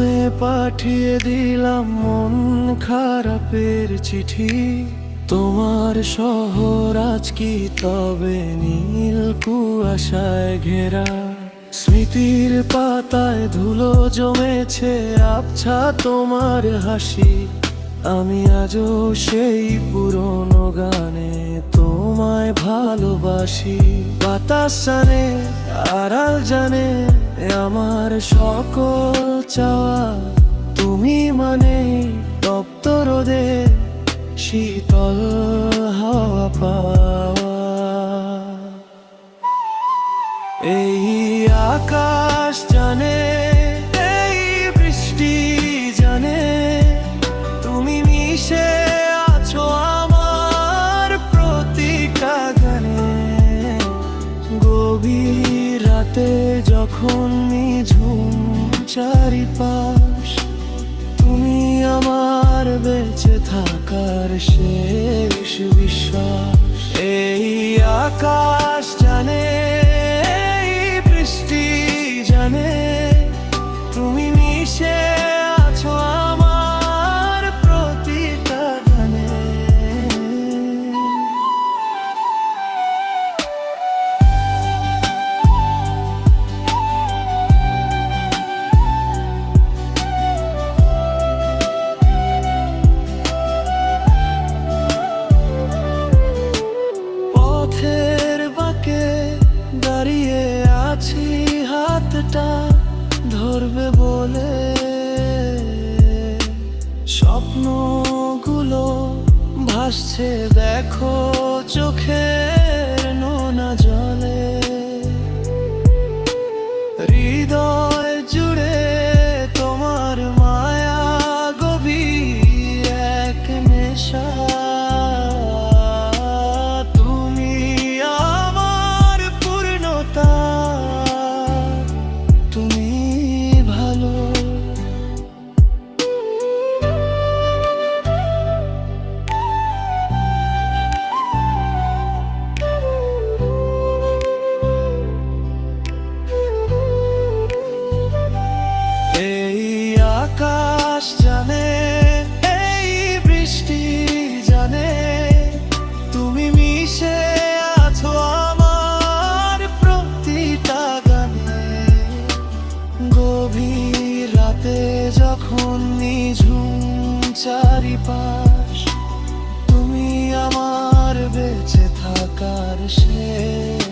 প্রথমে পাঠিয়ে দিলাম মন খারাপের চিঠি। তোমার শহর আজ কি তবে নীল কুয়াশায় ঘেরা? স্মৃতির পাতায় ধুলো জমেছে, আবছা তোমার হাসি। আমি আজও সেই পুরনো গানে তোমায় ভালোবাসি। বাতাস জানে, আড়াল জানে আমার সকল চাওয়া। তুমি মানে তপ্ত রোদে শীতল হাওয়া পাওয়া। এই আকাশ জানে, এই বৃষ্টি জানে, তুমি মিশে আছো আমার প্রতিটা গানে। গভীর রাতে যখন নিঝুম চারিপাশ, তুমি আমার বেঁচে থাকার শেষ বিশ্বাস। এই আকাশ জানে, এই বৃষ্টি জানে, তুমি মিশে আছো আমার প্রতিটা গানে। পথের বাঁকে দাঁড়িয়ে আছি, হাতটা ধরবে বলে। স্বপ্নগুলো ভাসছে দেখো চোখের নোনা জলে। হৃদয় জুড়ে তোমার মায়া গভীর এক নেশা। তুমি আমার পূর্ণতা, তুমি ভালো। এই আকাশ জানে, এই বৃষ্টি জানে, তুমি মিশে আছো আমার প্রতিটা গানে। গভীর রাতে যখন নিঝুম চারিপাশ, তুমি আমার বেঁচে থাকার শেষ